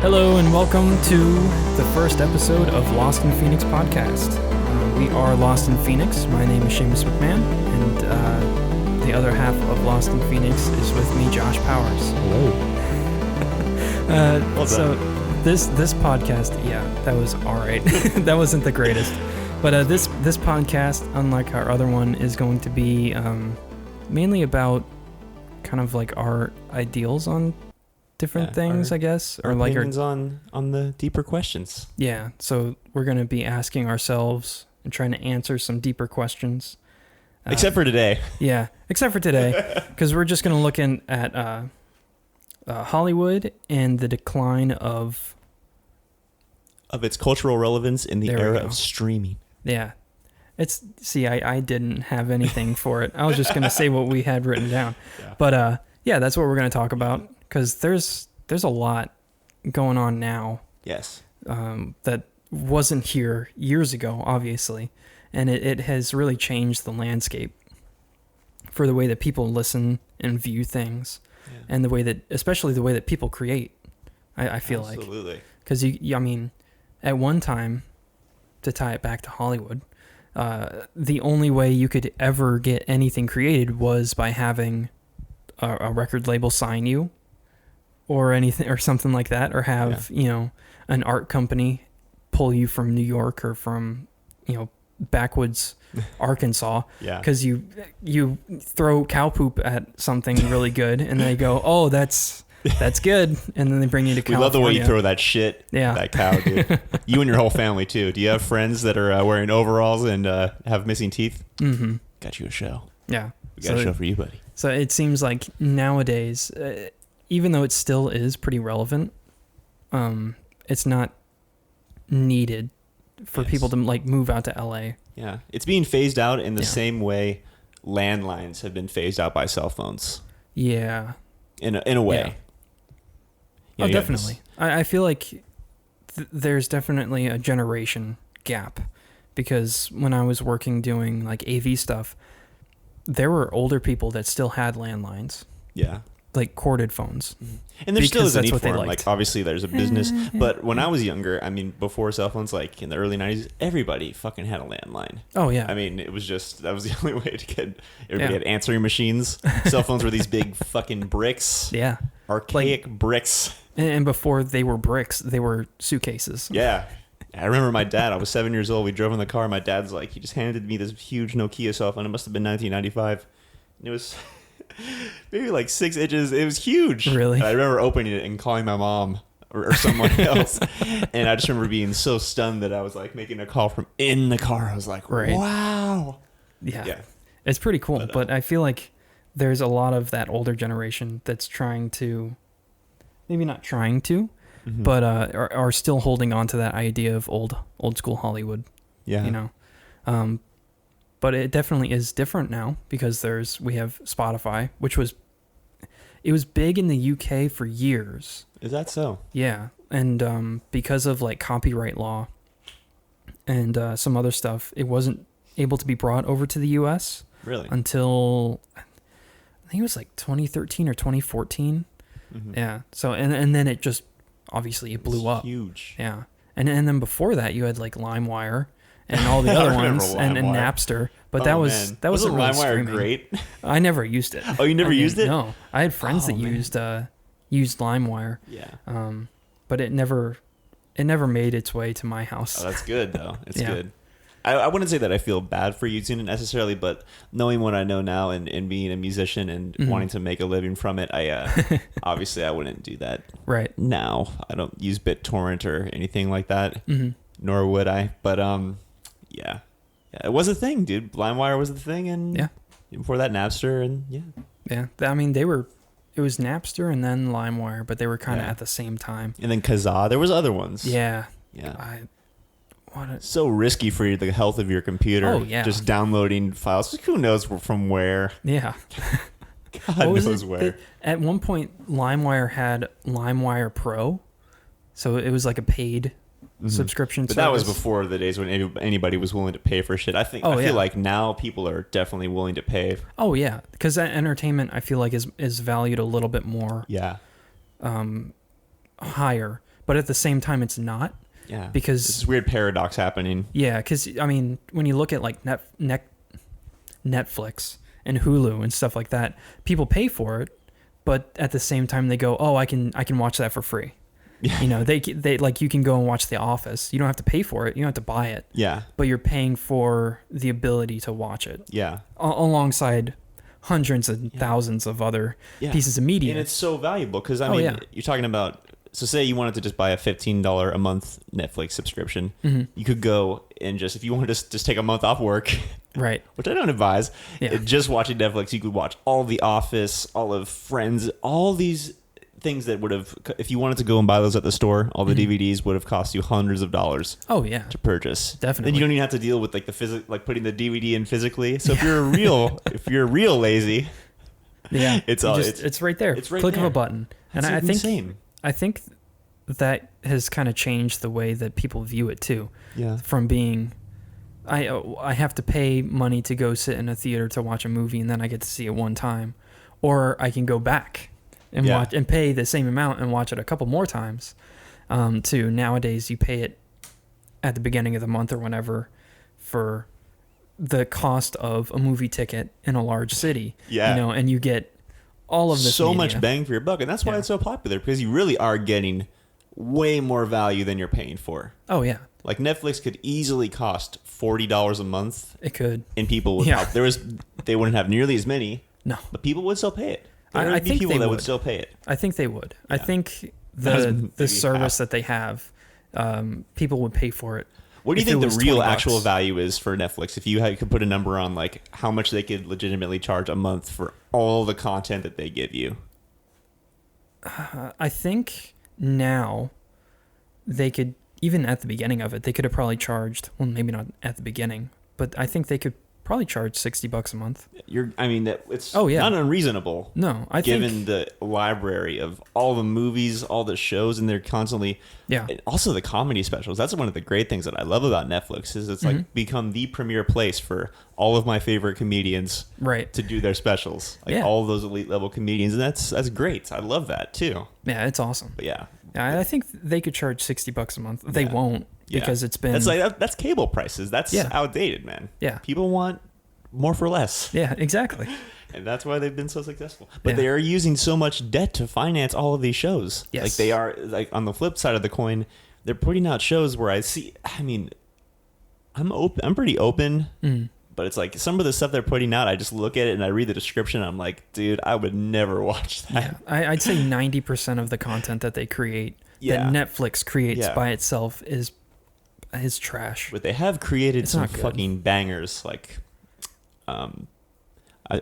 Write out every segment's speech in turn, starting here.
Hello and welcome to the first episode of Lost in Phoenix podcast. We are Lost in Phoenix. My name is Seamus McMahon, and the other half of Lost in Phoenix is with me, Josh Powers. Hello. So this podcast, yeah, that was all right. That wasn't the greatest, but this podcast, unlike our other one, is going to be mainly about kind of like our ideals on different things, I guess, or like opinions on the deeper questions. Yeah, so we're going to be asking ourselves and trying to answer some deeper questions. Except for today. Yeah, except for today, because we're just going to look at Hollywood and the decline of its cultural relevance in the There we era go. of streaming. Yeah. I didn't have anything for it. I was just going to say what we had written down. Yeah. But yeah, that's what we're going to talk about, because there's a lot going on now. Yes. That wasn't here years ago, obviously, and it has really changed the landscape for the way that people listen and view things, and the way that, especially the way that people create. I feel Absolutely. like, because I mean, at one time, to tie it back to Hollywood, the only way you could ever get anything created was by having a record label sign you, or anything, or something like that, or have an art company pull you from New York or from backwoods Arkansas, because you throw cow poop at something really good, and they go, oh, that's good, and then they bring you to California. We love the way you throw that shit. Yeah. That cow, dude. You and your whole family too. Do you have friends that are wearing overalls and have missing teeth? Mm-hmm. Got you a show. Yeah, We got a show for you, buddy. So it seems like nowadays, even though it still is pretty relevant, it's not needed for people to like move out to LA. Yeah, it's being phased out in the same way landlines have been phased out by cell phones. Yeah, in a way. Yeah. Definitely. I feel like there's definitely a generation gap, because when I was working doing like AV stuff, there were older people that still had landlines. Yeah. Like corded phones. And there still is a need for them. Liked. Like, obviously, there's a business. But when I was younger, I mean, before cell phones, like in the early 90s, everybody fucking had a landline. Oh, yeah. I mean, it was just, that was the only way to get, everybody had answering machines. Cell phones were these big fucking bricks. Yeah. Archaic bricks. And before they were bricks, they were suitcases. Yeah. I remember my dad, I was 7 years old. We drove in the car. My dad's like, he just handed me this huge Nokia cell phone. It must have been 1995. And it was maybe like 6 inches. It was huge. Really? And I remember opening it and calling my mom or someone else. And I just remember being so stunned that I was like making a call from in the car. I was like, wow. Yeah. It's pretty cool. But I feel like there's a lot of that older generation that's trying to, maybe not trying to, but are still holding on to that idea of old school Hollywood. Yeah. But it definitely is different now, because we have Spotify, which was big in the UK for years. Is that so? Yeah. And because of like copyright law and some other stuff, it wasn't able to be brought over to the US. Really? Until I think it was like 2013 or 2014. Yeah. So and then it just obviously it blew up. Huge. Yeah. And then before that you had like LimeWire and all the other ones and Napster, but that wasn't really LimeWire streaming. Great? I never used it. Oh, you never used it? No. I had friends that used LimeWire. Yeah. But it never made its way to my house. Oh, that's good though. It's good. I wouldn't say that I feel bad for using it necessarily, but knowing what I know now and being a musician and wanting to make a living from it, I obviously I wouldn't do that. Right. Now. I don't use BitTorrent or anything like that, nor would I. But yeah, it was a thing, dude. LimeWire was the thing, and before that, Napster, and yeah. I mean, it was Napster and then LimeWire, but they were kind of at the same time. And then Kazaa. There was other ones. Yeah. So risky for the health of your computer. Oh, yeah. Just downloading files. Who knows from where? Yeah. God knows where. At one point, LimeWire had LimeWire Pro, so it was like a paid subscription but service. that was before the days when anybody was willing to pay for shit. I feel like now people are definitely willing to pay. Oh yeah, because entertainment I feel like is valued a little bit more. Yeah. Higher, but at the same time it's not. Yeah. Because this weird paradox happening. Yeah, because I mean, when you look at like Netflix and Hulu and stuff like that, people pay for it, but at the same time they go, "Oh, I can watch that for free." Yeah. You know, they like, you can go and watch The Office. You don't have to pay for it. You don't have to buy it. Yeah. But you're paying for the ability to watch it. Yeah. Alongside hundreds and thousands of other pieces of media. And it's so valuable because, I mean, you're talking about, so say you wanted to just buy a $15 a month Netflix subscription. Mm-hmm. You could go and if you wanted to just take a month off work, right? Which I don't advise, just watching Netflix, you could watch all The Office, all of Friends, all these things that would have, if you wanted to go and buy those at the store, all the DVDs would have cost you hundreds of dollars. Oh yeah, to purchase. Definitely. And you don't even have to deal with like like putting the DVD in physically. So if you're real lazy, it's right there. It's right Click there. of a button. That's and insane. I think that has kind of changed the way that people view it too. Yeah. From being, I have to pay money to go sit in a theater to watch a movie, and then I get to see it one time, or I can go back and watch and pay the same amount and watch it a couple more times. To nowadays, you pay it at the beginning of the month or whenever for the cost of a movie ticket in a large city. Yeah. You know, and you get all of this so media. much bang for your buck, and that's why it's so popular, because you really are getting way more value than you're paying for. Oh yeah. Like Netflix could easily cost $40 a month. It could. And people would they wouldn't have nearly as many. No. But people would still pay it. There I would be think people they that would. would still pay it. I think they would. Yeah. I think Maybe the service half. that they have, people would pay for it. What do you if it think the was real $20? actual value is for Netflix? If you could put a number on like how much they could legitimately charge a month for all the content that they give you. I think now they could, even at the beginning of it, they could have probably charged, well, maybe not at the beginning, but I think they could probably charge $60 a month. It's Oh, yeah. not unreasonable. No, I given think, the library of all the movies, all the shows, and they're constantly and also the comedy specials. That's one of the great things that I love about Netflix is it's like become the premier place for all of my favorite comedians to do their specials. Like all those elite level comedians, and that's great. I love that too. Yeah, it's awesome. But yeah, I think they could charge $60 a month. They won't because it's been that's cable prices. That's outdated, man. Yeah, people want more for less. Yeah, exactly. And that's why they've been so successful. But they are using so much debt to finance all of these shows. Yes. Like they are, like on the flip side of the coin, they're putting out shows where I'm pretty open, but it's like some of the stuff they're putting out, I just look at it and I read the description and I'm like, dude, I would never watch that. Yeah. I'd say 90% of the content that they create, that Netflix creates by itself is trash. But they have created some fucking bangers, like,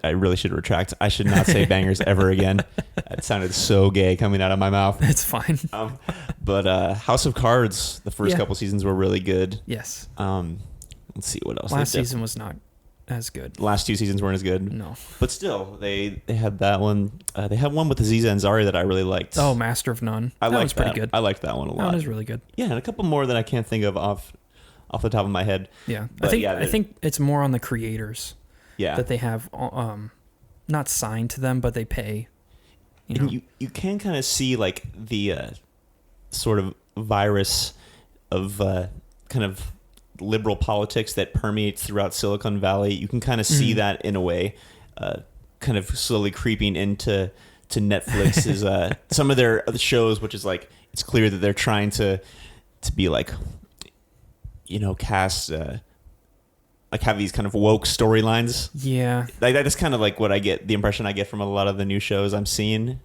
I really should retract. I should not say bangers ever again. It sounded so gay coming out of my mouth. It's fine. But House of Cards, the first couple seasons were really good. Yes. Let's see what else. Last season was not as good. Last two seasons weren't as good. No. But still, they had that one. They had one with Aziza Ansari that I really liked. Oh, Master of None. That was pretty good. I liked that one a lot. That one was really good. Yeah, and a couple more that I can't think of off the top of my head. Yeah. But I think it's more on the creators. Yeah. That they have not signed to them, but they pay. You can kind of see like the sort of virus of kind of liberal politics that permeates throughout Silicon Valley. You can kind of see that in a way, kind of slowly creeping into Netflix's some of their shows, which is like it's clear that they're trying to be like, cast. Like have these kind of woke storylines. Yeah. Like that is kind of like what the impression I get from a lot of the new shows I'm seeing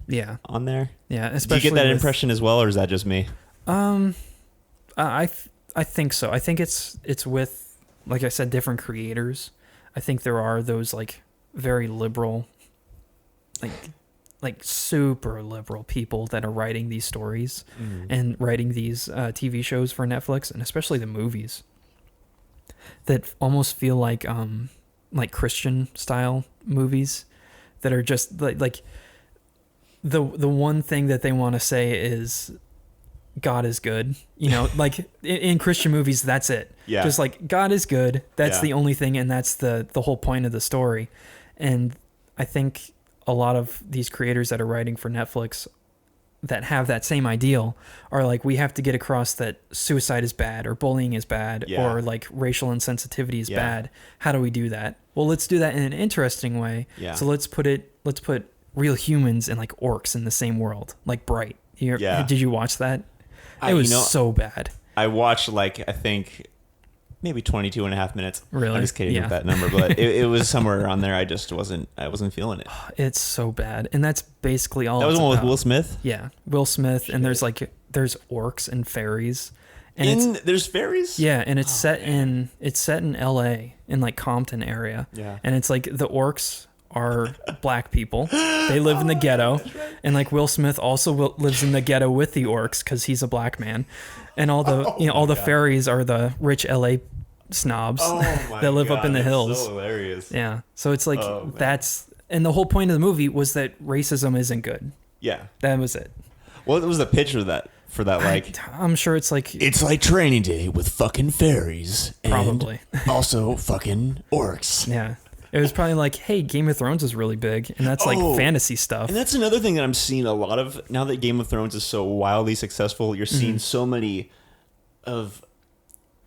on there. Yeah. Especially do you get that impression as well, or is that just me? I think so. I think it's with, like I said, different creators. I think there are those like very liberal, like super liberal people that are writing these stories and writing these TV shows for Netflix, and especially the movies, that almost feel like Christian style movies that are just like the one thing that they want to say is God is good, like in Christian movies, that's it. Yeah. Just like God is good. That's the only thing. And that's the whole point of the story. And I think a lot of these creators that are writing for Netflix, that have that same ideal are like, we have to get across that suicide is bad or bullying is bad Yeah. or like racial insensitivity is Yeah. bad. How do we do that? Well, let's do that in an interesting way. Yeah. So let's put real humans and like orcs in the same world, like Bright. Yeah. Did you watch that? I- It was you know, so bad. I watched like, I think maybe 22 and a half minutes. Really? I'm just kidding Yeah. with that number, but it was somewhere around there. I wasn't feeling it. It's so bad. And that's basically all That was it's the one with about. Will Smith. Yeah. Will Smith. And there's orcs and fairies. And There's fairies. yeah, and it's set in LA in like Compton area. Yeah. And it's like the orcs are black people. They live in the ghetto. And like Will Smith also lives in the ghetto with the orcs cuz he's a black man. And all the fairies are the rich LA snobs that live up in the hills. So hilarious. Yeah. So it's like Oh, man. and the whole point of the movie was that racism isn't good. Yeah. That was it. What was the picture of that for that? Like, I'm sure it's like it's like Training Day with fucking fairies. And Probably. also fucking orcs. yeah. It was probably like, hey, Game of Thrones is really big, and that's like Oh. fantasy stuff. And that's another thing that I'm seeing a lot of now that Game of Thrones is so wildly successful. You're seeing so many of,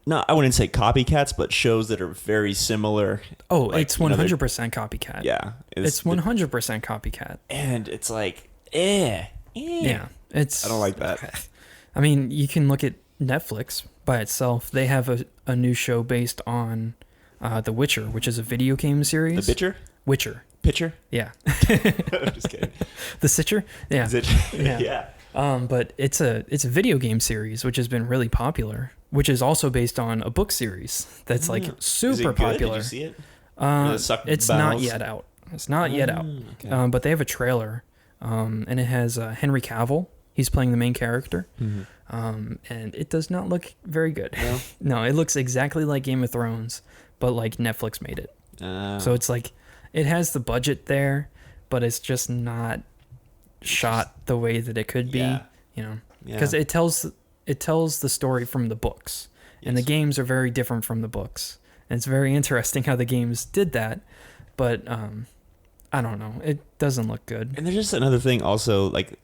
no, I wouldn't say copycats, but shows that are very similar. Oh, Like, it's you know, 100% copycat. Yeah, It's 100% copycat. and it's like, Yeah. It's I don't like that. I mean, you can look at Netflix by itself. They have a new show based on The Witcher, which is a video game series. The pitcher, Witcher. pitcher. Yeah. I'm just kidding. The Sitcher? Yeah. Is it? Yeah. Yeah. But it's a video game series which has been really popular, which is also based on a book series that's like Is super it good? popular. Did you see it? Really suck It's not balls? yet out. It's not yet out. Okay. But they have a trailer, and it has Henry Cavill. He's playing the main character, and it does not look very good. No? No, it looks exactly like Game of Thrones, but like Netflix made it. So it's like it has the budget there, but it's just not shot the way that it could be. Yeah. You know, Yeah. because it tells the story from the books, and the Yes. games are very different from the books. And it's very interesting how the games did that, but I don't know. It doesn't look good. And there's just another thing also, like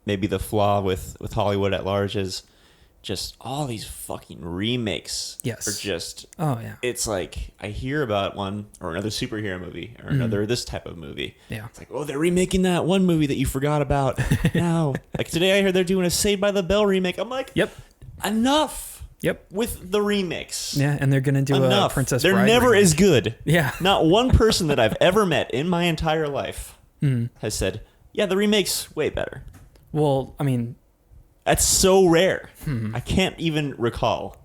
maybe the flaw with Hollywood at large is just all these fucking remakes. Yes. Are just, Oh yeah, it's like I hear about one or another superhero movie or another this type of movie. yeah. It's like, oh, they're remaking that one movie that you forgot about now. Like today I heard they're doing a Saved by the Bell remake. I'm like, Yep. enough Yep. with the remakes. Yeah, and they're gonna do Enough. a Princess They're Bride never remake. as good. Yeah. Not one person that I've ever met in my entire life Mm. has said, yeah, the remake's way better. Well, I mean, That's so rare. Hmm. I can't even recall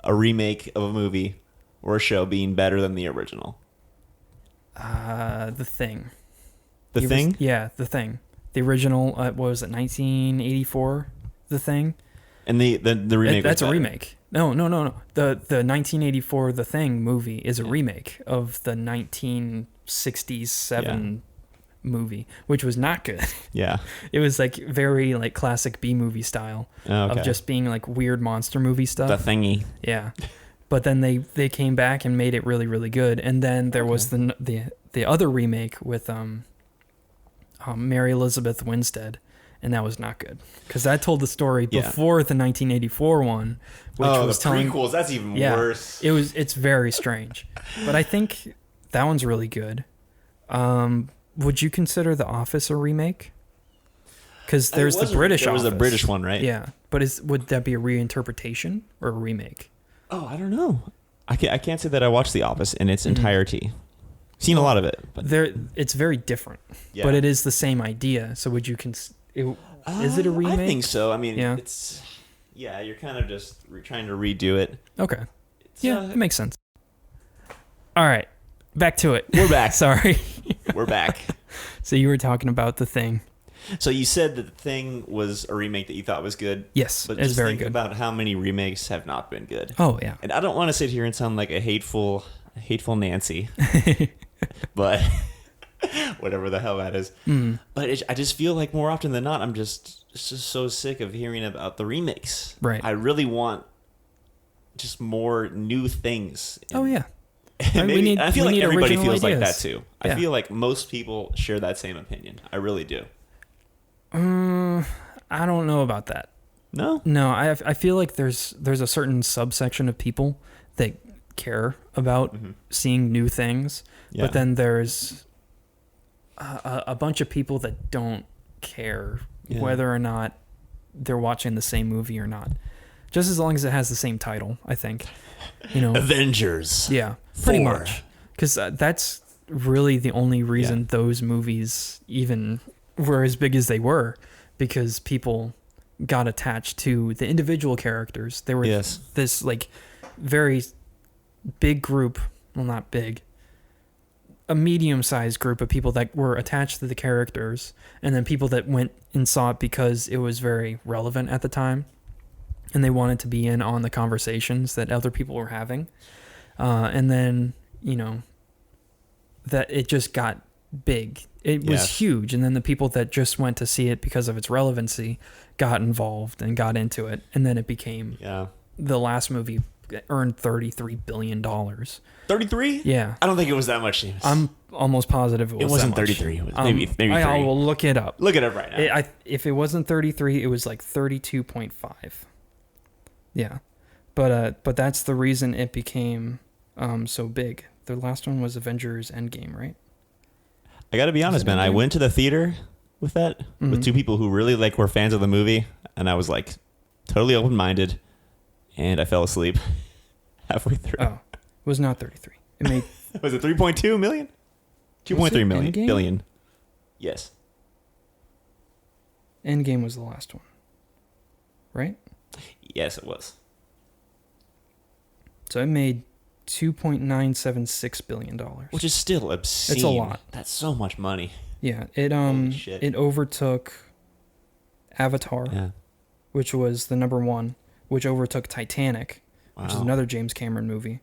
a remake of a movie or a show being better than the original. The Thing. The Thing? Yeah, The Thing. The original. What was it? 1984. The Thing. And the remake That's was a better. remake. No. The 1984 The Thing movie is a remake of the 1967 movie, which was not good. Yeah. It was like very like classic B movie style Okay. of just being like weird monster movie stuff. The Thingy. Yeah. But then they came back and made it really, really good. And then there was the other remake with Mary Elizabeth Winstead, and that was not good because that told the story Yeah. before the 1984 one, which was telling. prequels. That's even Yeah, worse. it's very strange, but I think that one's really good. Would you consider The Office a remake? Because there's the British There was Office. a British one, right? Yeah, but would that be a reinterpretation or a remake? Oh, I don't know. I can't say that I watched The Office in its entirety. Seen a lot of it. But It's very different, yeah. but it is the same idea. So would you is it a remake? I think so. I mean, Yeah. it's... Yeah, you're kind of just trying to redo it. Okay. It's, Yeah, it makes sense. All right, back to it. We're back. Sorry. We're back. So you were talking about The Thing. So you said that The Thing was a remake that you thought was good. Yes, But it's just very think good. about how many remakes have not been good. Oh yeah. And I don't want to sit here and sound like a hateful Nancy, but whatever the hell that is. Mm. But I just feel like more often than not, I'm just so sick of hearing about the remakes. Right. I really want just more new things. Oh yeah. And maybe, I feel we like need everybody original feels like that ideas. too. Yeah. I feel like most people share that same opinion. I really do. I don't know about that. No? No, I feel like there's a certain subsection of people that care about seeing new things, Yeah. but then there's a bunch of people that don't care Yeah. whether or not they're watching the same movie or not. Just as long as it has the same title, I think. You know. Avengers. Yeah, pretty 4. much. Because that's really the only reason those movies even were as big as they were, because people got attached to the individual characters. They were Yes. this like very big group, well, not big, a medium-sized group of people that were attached to the characters, and then people that went and saw it because it was very relevant at the time, and they wanted to be in on the conversations that other people were having. And then, you know, that it just got big. It was Yes. huge, and then the people that just went to see it because of its relevancy got involved and got into it, and then it became Yeah. the last movie earned $33 billion. 33? Yeah. I don't think it was that much. James. I'm almost positive it was wasn't that much. 33. It was maybe 3. I will look it up. Look it up right now. If it wasn't 33, it was like 32.5. Yeah. But that's the reason it became so big. The last one was Avengers Endgame, right? I got to be honest, man. I went to the theater with that with 2 people who really like were fans of the movie, and I was like totally open-minded, and I fell asleep halfway through. Oh, it was not 33. It made Was it 3.2 million? 2.3 million Endgame? billion. Yes. Endgame was the last one, right? Yes, it was. So it made $2.976 billion. Which is still obscene. It's a lot. That's so much money. Yeah, Holy shit. it overtook Avatar, Yeah. which was the number 1, which overtook Titanic, which is Wow. another James Cameron movie.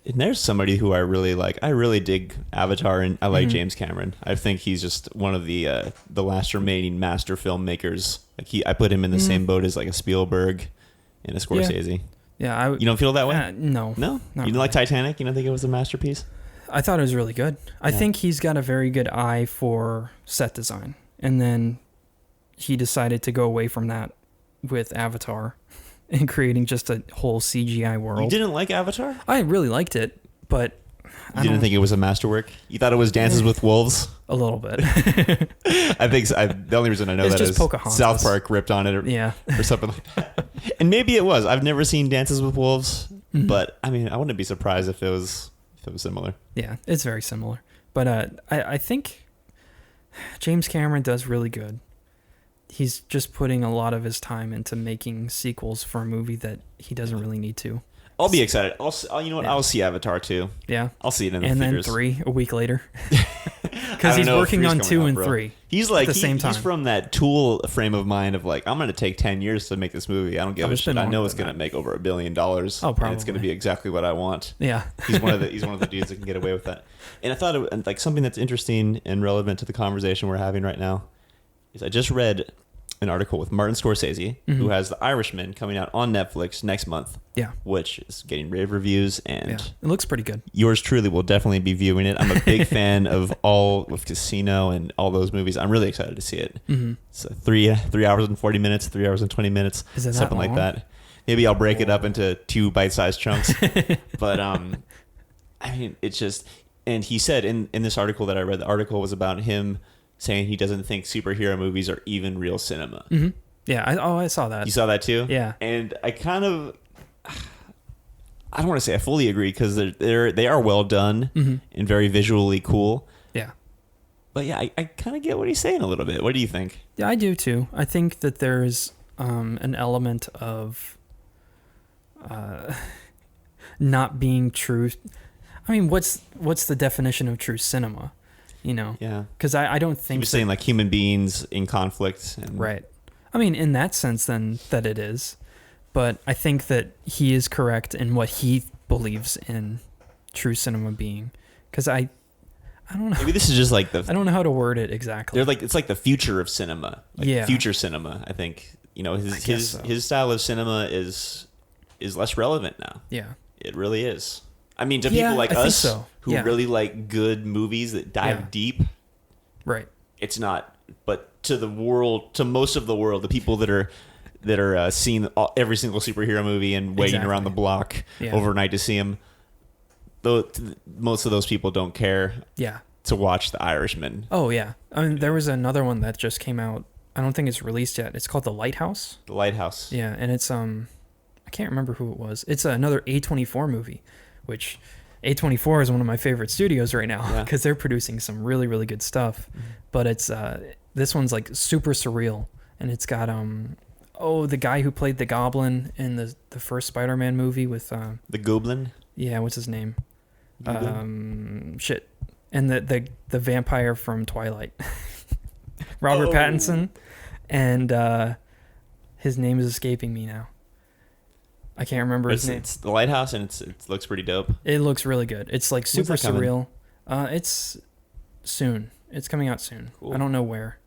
And there's somebody who I really like. I really dig Avatar, and I like James Cameron. I think he's just one of the last remaining master filmmakers. Like I put him in the same boat as like a Spielberg and a Scorsese. Yeah, You don't feel that way? no. No? You not didn't like Titanic? You don't think it was a masterpiece? I thought it was really good. I Yeah. think he's got a very good eye for set design. And then he decided to go away from that with Avatar and creating just a whole CGI world. You didn't like Avatar? I really liked it, but You didn't think it was a masterwork? You thought it was Dances with Wolves? a little bit. I think so. The only reason I know It's that just is Pocahontas. South Park ripped on it or, Yeah. or something like that. And maybe it was. I've never seen Dances with Wolves, but I mean, I wouldn't be surprised if it was similar. Yeah, it's very similar. But I think James Cameron does really good. He's just putting a lot of his time into making sequels for a movie that he doesn't really need to. I'll be excited. You know what? Yeah. I'll see Avatar too. Yeah. I'll see it in the And then theaters. 3 a week later. I Because don't he's know if working 3's on coming 2 out, and bro. 3. He's like the same he's time. from that Tool frame of mind of like, I'm going to take 10 years to make this movie. I don't give Oh, a it's shit. been I know longer it's than going to that. make over $1 billion. And it's going to probably. be exactly what I want. Yeah. He's one of the dudes that can get away with that. And I thought and like something that's interesting and relevant to the conversation we're having right now is I just read an article with Martin Scorsese, who has The Irishman coming out on Netflix next month, Yeah. which is getting rave reviews, and Yeah. It looks pretty good. yours truly will definitely be viewing it. I'm a big fan of Casino and all those movies. I'm really excited to see it. Mm-hmm. So 3 hours and 40 minutes, 3 hours and 20 minutes, Is it that something like long? that. Maybe I'll break it up into 2 bite-sized chunks. But I mean, it's just, and he said in this article that I read, the article was about him saying he doesn't think superhero movies are even real cinema. Mm-hmm. Yeah. I saw that. You saw that too? Yeah. And I kind of, I don't want to say I fully agree because they are well done and very visually cool. Yeah. But yeah, I kind of get what he's saying a little bit. What do you think? Yeah, I do too. I think that there's an element of not being true. I mean, what's the definition of true cinema? You know? Yeah. Because I don't He think was saying like human beings in conflict. And, right. I mean, in that sense, then that it is. But I think that he is correct in what he believes in true cinema being. Because I don't know. Maybe this is just like I don't know how to word it exactly. they're like, it's like the future of cinema. Like Yeah. future cinema, I think. You know, I guess so. his style of cinema is less relevant now. Yeah. It really is. I mean, to Yeah, people like I think us so. who Yeah. really like good movies that dive Yeah. deep, Right. it's not but to the world, to most of the world, the people that are seeing every single superhero movie and waiting around the block overnight to see them, though most of those people don't care to watch The Irishman. Oh yeah, I mean there was another one that just came out. I don't think it's released yet. It's called The Lighthouse. The Lighthouse. Yeah, and it's I can't remember who it was. It's another A24 movie, which A24 is one of my favorite studios right now because they're producing some really, really good stuff. Mm-hmm. But it's this one's like super surreal, and it's got the guy who played the Goblin in the first Spider-Man movie with the Goblin. Yeah, what's his name? Shit, and the vampire from Twilight, Robert Pattinson, and his name is escaping me now. I can't remember his name. It's The Lighthouse, and it looks pretty dope. It looks really good. It's like super surreal. It's soon. It's coming out soon. Cool. I don't know where,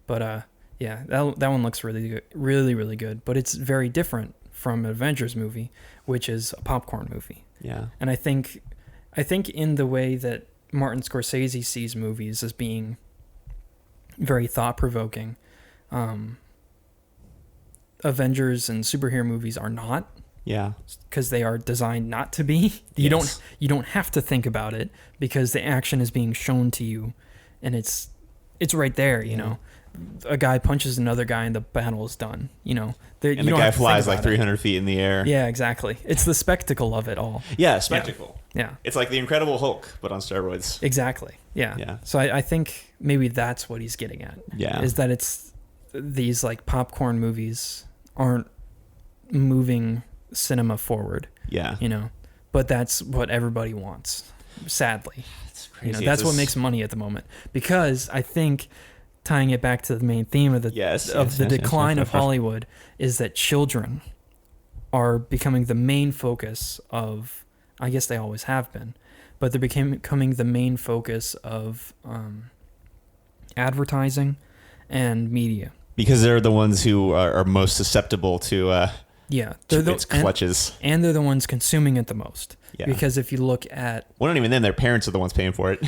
but yeah, that one looks really good, really really good. But it's very different from an Avengers movie, which is a popcorn movie. Yeah. And I think in the way that Martin Scorsese sees movies as being very thought provoking, Avengers and superhero movies are not. Yeah, because they are designed not to be. You don't have to think about it because the action is being shown to you, and it's right there. You know, a guy punches another guy and the battle is done. You know, and the guy flies like 300 feet in the air. Yeah, exactly. It's the spectacle of it all. Yeah, spectacle. Yeah, it's like the Incredible Hulk, but on steroids. Exactly. Yeah. Yeah. So I think maybe that's what he's getting at. Yeah, is that it's these like popcorn movies aren't moving cinema forward. Yeah. You know, but that's what everybody wants, sadly. That's crazy. You know, that's what makes money at the moment. Because I think tying it back to the main theme of the decline of Hollywood is that children are becoming the main focus of, I guess they always have been, but they're becoming the main focus of advertising and media. Because they're the ones who are most susceptible to its clutches. And they're the ones consuming it the most. Yeah. Because if you look at... Well, not even then, their parents are the ones paying for it.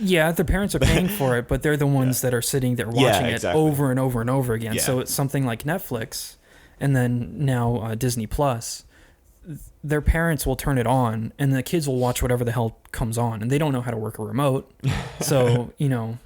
Yeah, their parents are paying for it, but they're the ones that are sitting there watching it over and over and over again. Yeah. So it's something like Netflix, and then now Disney Plus. Their parents will turn it on, and the kids will watch whatever the hell comes on, and they don't know how to work a remote. So, you know...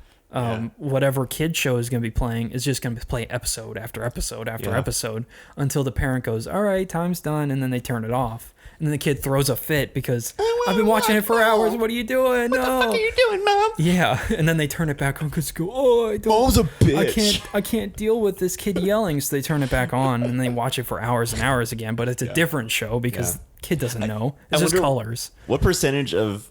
whatever kid show is going to be playing is just going to play episode after episode after episode until the parent goes, all right, time's done. And then they turn it off. And then the kid throws a fit because I've been watching it for hours. What are you doing? What the fuck are you doing, Mom? Yeah. And then they turn it back on because go, Mom's a bitch. I can't deal with this kid yelling. So they turn it back on and they watch it for hours and hours again. But it's a different show because the kid doesn't know. It's just colors. What percentage of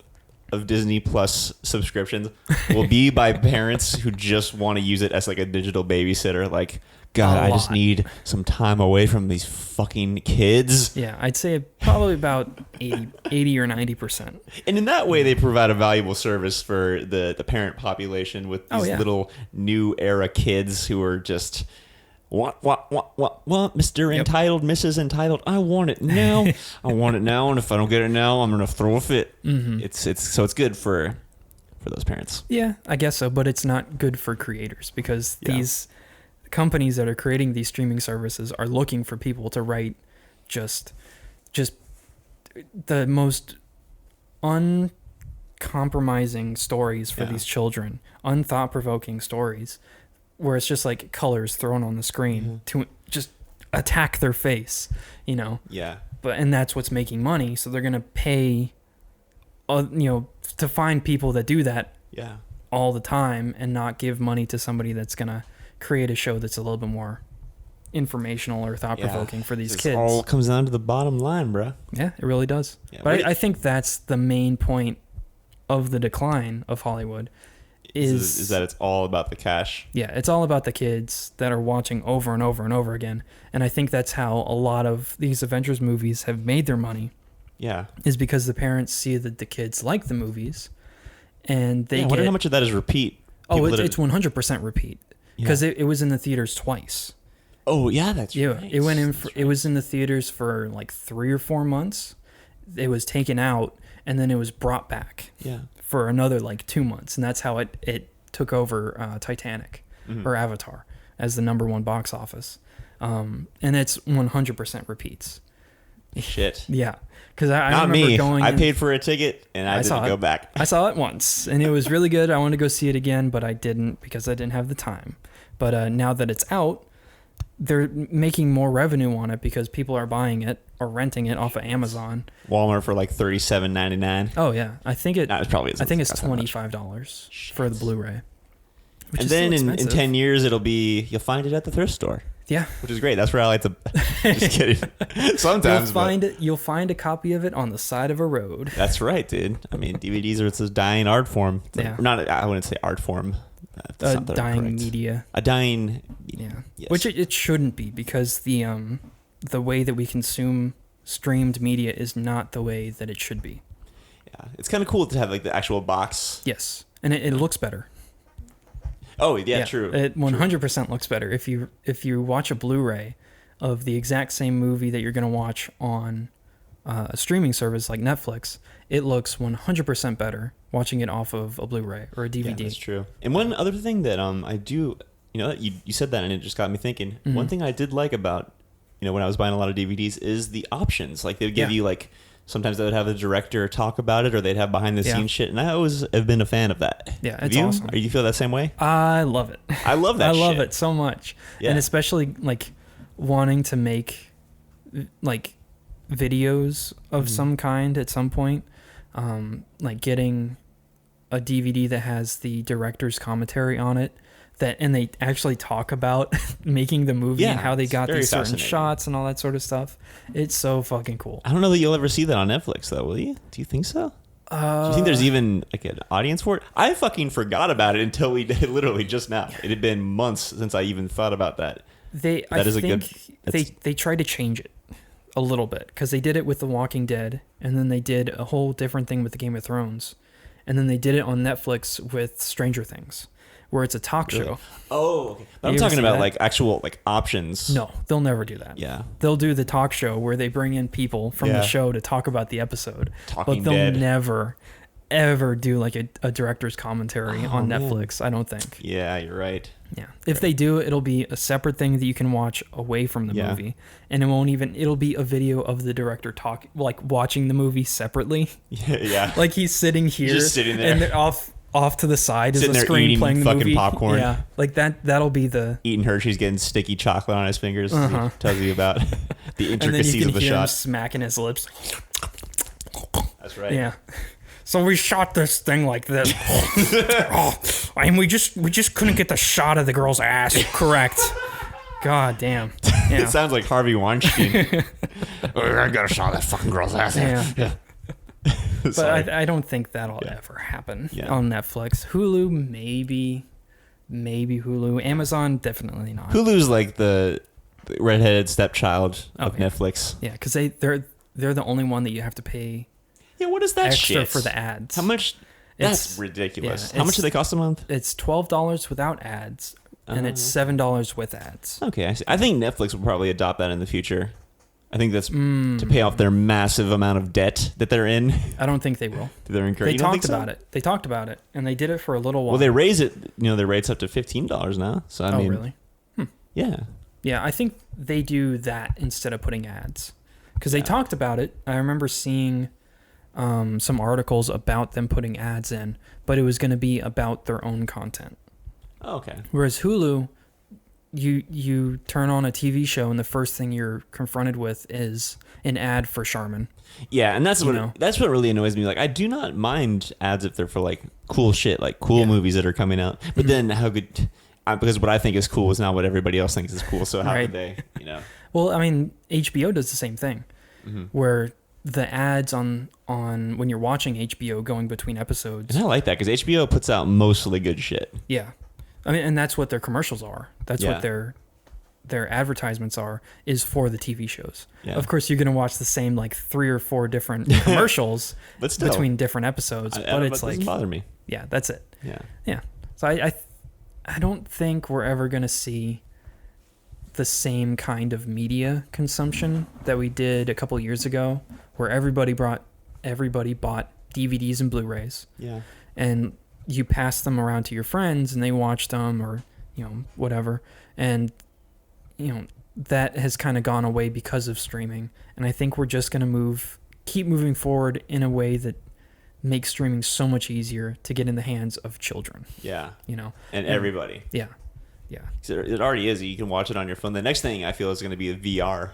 Disney Plus subscriptions will be by parents who just want to use it as like a digital babysitter? Like, God, I just need some time away from these fucking kids. Yeah, I'd say probably about 80 or 90%. And in that way, they provide a valuable service for the parent population with these little new era kids who are just... What, Mr. Entitled, Mrs. Entitled, I want it now. I want it now, and if I don't get it now, I'm going to throw a fit. Mm-hmm. It's good for those parents. Yeah, I guess so, but it's not good for creators because these companies that are creating these streaming services are looking for people to write just the most uncompromising stories for these children, unthought-provoking stories. Where it's just like colors thrown on the screen to just attack their face, you know? Yeah. And that's what's making money. So they're going to pay, to find people that do that all the time and not give money to somebody that's going to create a show that's a little bit more informational or thought-provoking for these kids. It all comes down to the bottom line, bro. Yeah, it really does. Yeah, but I think that's the main point of the decline of Hollywood. Is that it's all about the cash. Yeah, it's all about the kids that are watching over and over and over again. And I think that's how a lot of these Avengers movies have made their money. Yeah. Is because the parents see that the kids like the movies and they I wonder how much of that is repeat. It's 100% repeat. Because it was in the theaters twice. Oh, yeah, that's right. It went in it was in the theaters for like 3 or 4 months. It was taken out and then it was brought back. Yeah. For another like 2 months, and that's how it took over Titanic. or Avatar as the number one box office. And it's 100% repeats. Shit. Yeah. Because I Not remember me. going. I paid for a ticket and I didn't go back. I saw it once and it was really good. I wanted to go see it again, but I didn't because I didn't have the time. But now that it's out, they're making more revenue on it because people are buying it or renting it off of Amazon. Walmart for like $37.99. Oh yeah, I think it. No, it's probably. I think it's $25 for the Blu-ray. And then in 10 years, you'll find it at the thrift store. Yeah, which is great. That's where I like to. Just kidding. Sometimes you'll find a copy of it on the side of a road. That's right, dude. I mean, DVDs are a dying art form. Yeah. Not. I wouldn't say art form. A dying media. A dying. Yeah. Yes. Which it shouldn't be because the way that we consume streamed media is not the way that it should be. Yeah, it's kind of cool to have like the actual box. Yes, and it looks better. Oh yeah, true. It 100% looks better if you watch a Blu-ray of the exact same movie that you're going to watch on a streaming service like Netflix. It looks 100% better watching it off of a Blu-ray or a DVD. Yeah, that's true. And one other thing that I do, you said that and it just got me thinking. Mm-hmm. One thing I did like about when I was buying a lot of DVDs is the options. Like they would give you like. Sometimes they would have the director talk about it, or they'd have behind the scenes shit, and I always have been a fan of that. Yeah, it's awesome. Or you feel that same way? I love it. I love that. I love it so much, and especially like wanting to make like videos of some kind at some point, like getting a DVD that has the director's commentary on it. And they actually talk about making the movie and how they got these certain shots and all that sort of stuff. It's so fucking cool. I don't know that you'll ever see that on Netflix, though, will you? Do you think so? Do you think there's even like an audience for it? I fucking forgot about it until we did literally just now. It had been months since I even thought about that. They tried to change it a little bit because they did it with The Walking Dead, and then they did a whole different thing with the Game of Thrones, and then they did it on Netflix with Stranger Things, where it's a talk show. Oh, okay. But I'm talking about like actual like options. No, they'll never do that. Yeah. They'll do the talk show where they bring in people from the show to talk about the episode. Talking But they'll Dead. never, ever do like a director's commentary on Netflix, I don't think. Yeah, you're right. Yeah. If they do, it'll be a separate thing that you can watch away from the movie. And it'll be a video of the director watching the movie separately. Yeah. Like he's sitting here. Just sitting there. And they're off to the side is Sitting the there screen eating playing the fucking movie. popcorn. Yeah. Like that'll be the Eating Hershey's, getting sticky chocolate on his fingers. Tells you about the and then you intricacies can of the hear him shot. smacking his lips. That's right. Yeah. So we shot this thing like this. And we just couldn't get the shot of the girl's ass correct. God damn. Yeah. It sounds like Harvey Weinstein. I gotta shot that fucking girl's ass. Yeah. But I don't think that'll ever happen on Netflix. Hulu, maybe Hulu. Amazon, definitely not. Hulu's like the redheaded stepchild of yeah. Netflix. Yeah, because they're the only one that you have to pay. Yeah, what is that extra shit? for the ads? How much? That's ridiculous. Yeah, How much do they cost a month? It's $12 without ads, and it's $7 with ads. Okay, I see. I think Netflix will probably adopt that in the future. I think that's to pay off their massive amount of debt that they're in. I don't think they will. They're incurring. They talked about it. They talked about it, and they did it for a little while. Well, they raise it. Their rates up to $15 now. So I mean, really? Yeah. Yeah, I think they do that instead of putting ads, because they talked about it. I remember seeing some articles about them putting ads in, but it was going to be about their own content. Oh, okay. Whereas Hulu, you turn on a TV show and the first thing you're confronted with is an ad for Charmin. Yeah, and that's what really annoys me. Like, I do not mind ads if they're for like cool shit, like cool movies that are coming out. But then how good? Because what I think is cool is not what everybody else thinks is cool. So how could they? Well, I mean, HBO does the same thing, where the ads on when you're watching HBO going between episodes. And I like that because HBO puts out mostly good shit. Yeah. I mean, and that's what their commercials are. That's what their advertisements is for the TV shows. Yeah. Of course, you're going to watch the same like 3 or 4 different commercials between different episodes, but it's like, doesn't bother me. Yeah, that's it. Yeah. Yeah. So I don't think we're ever going to see the same kind of media consumption that we did a couple years ago, where everybody bought DVDs and Blu-rays. Yeah. And you pass them around to your friends and they watched them, or whatever. And, that has kind of gone away because of streaming. And I think we're just going to keep moving forward in a way that makes streaming so much easier to get in the hands of children. Yeah. And everybody. Yeah. Yeah. It already is. You can watch it on your phone. The next thing I feel is going to be VR.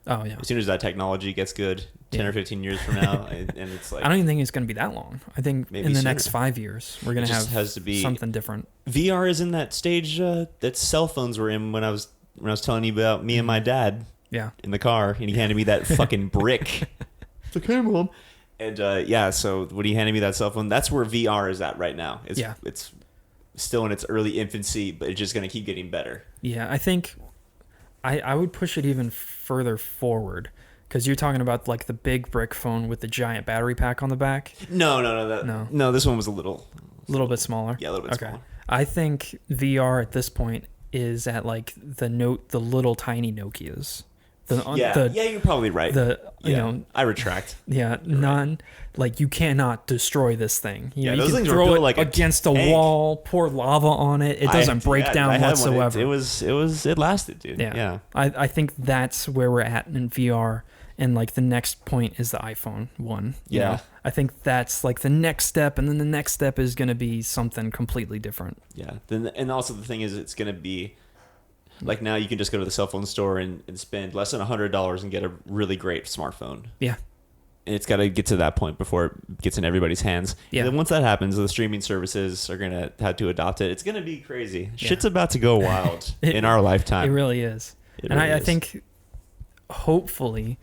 Oh, yeah. As soon as that technology gets good, 10 or 15 years from now, and it's like... I don't even think it's going to be that long. I think in the next 5 years, we're going to have has to be, something different. VR is in that stage that cell phones were in when I was telling you about me and my dad in the car, and he handed me that fucking brick. It's like, hey, Mom. And so when he handed me that cell phone, that's where VR is at right now. It's still in its early infancy, but it's just going to keep getting better. Yeah, I think I would push it even further forward, because you're talking about like the big brick phone with the giant battery pack on the back. No, this one was a little bit smaller. Yeah, a little bit smaller. I think VR at this point is at like the little tiny Nokias. You're probably right. I retract. Yeah, like you cannot destroy this thing. You those can things throw were built it like against a wall, pour lava on it. It doesn't break down whatsoever. It lasted, dude. Yeah. I think that's where we're at in VR, and like the next point is the iPhone 1. Yeah. I think that's like the next step, and then the next step is going to be something completely different. Yeah. And also the thing is, it's going to be like now you can just go to the cell phone store and spend less than $100 and get a really great smartphone. Yeah. And it's got to get to that point before it gets in everybody's hands. Yeah. And then once that happens, the streaming services are going to have to adopt it. It's going to be crazy. Yeah. Shit's about to go wild in our lifetime. It really is. I think hopefully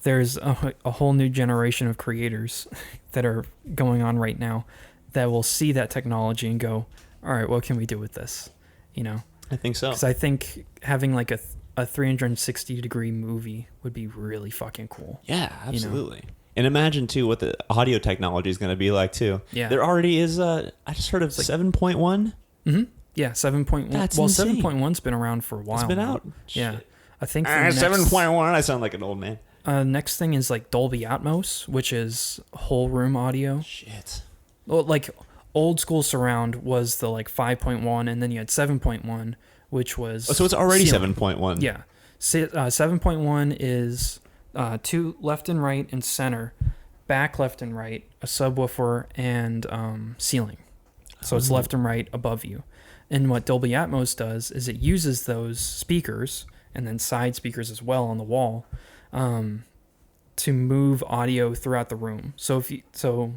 there's a whole new generation of creators that are going on right now that will see that technology and go, all right, what can we do with this? I think so. Because I think having like a 360-degree movie would be really fucking cool. Yeah, absolutely. And imagine, too, what the audio technology is going to be like, too. Yeah. There already is, I just heard of 7.1. Mm-hmm. Yeah, 7.1. That's well, insane. 7.1's been around for a while. It's been now. out. Yeah. Shit. I think 7.1, I sound like an old man. Next thing is like Dolby Atmos, which is whole room audio. Shit. Well, like old school surround was the like 5.1, and then you had 7.1, which was... Oh, so it's already 7.1. Yeah. 7.1 is 2 left and right and center, back left and right, a subwoofer, and ceiling. So it's left and right above you. And what Dolby Atmos does is it uses those speakers and then side speakers as well on the wall to move audio throughout the room. So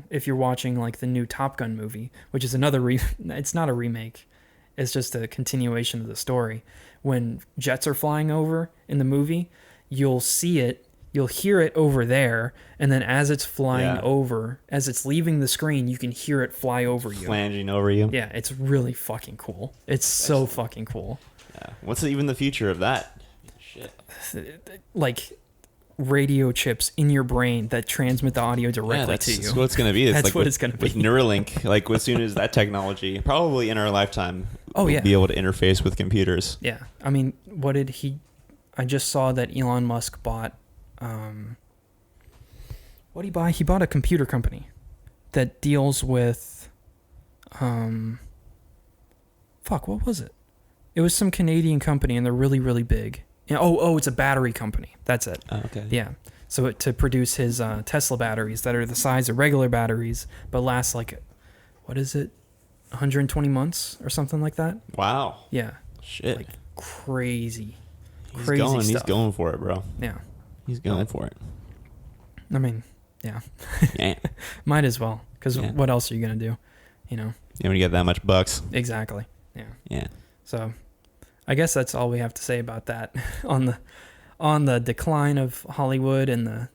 if you're watching like the new Top Gun movie, which is another it's not a remake, it's just a continuation of the story. When jets are flying over in the movie, you'll see it, you'll hear it over there, and then as it's flying over, as it's leaving the screen, you can hear it fly over you. Flanging over you. Yeah, it's really fucking cool. It's so fucking cool. Yeah. What's even the future of that? Shit. Like radio chips in your brain that transmit the audio directly to you. That's what it's going to be. It's that's like what it's going to be. With Neuralink, like as soon as that technology, probably in our lifetime, we'll be able to interface with computers. Yeah. I mean, I just saw that Elon Musk bought, what did he buy? He bought a computer company that deals with, what was it? It was some Canadian company, and they're really, really big. It's a battery company. That's it. Oh, okay. Yeah. So to produce his Tesla batteries that are the size of regular batteries, but last like, 120 months or something like that? Wow. Yeah. Shit. Like crazy stuff. He's going for it, bro. Yeah. He's going for it. I mean, yeah. Yeah. Might as well, because what else are you going to do? Yeah, when you get that much bucks. Exactly. Yeah. Yeah. So I guess that's all we have to say about that on the decline of Hollywood and the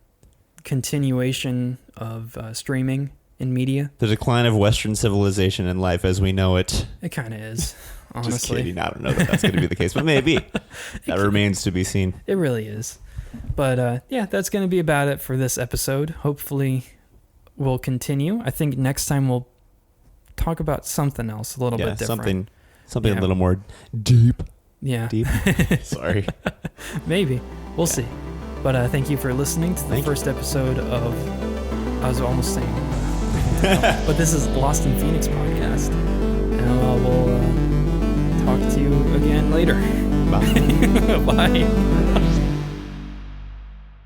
continuation of streaming in media. The decline of Western civilization and life as we know it. It kind of is, honestly. Just kidding. I don't know that that's going to be the case, but maybe. That remains to be seen. It really is. But that's going to be about it for this episode. Hopefully we'll continue. I think next time we'll talk about something else a little bit different. Something a little more deep. Yeah. Deep. Sorry. Maybe. We'll see. But thank you for listening to the first episode of... I was almost saying... but this is Lost in Phoenix podcast. And we'll talk to you later. Bye. Bye.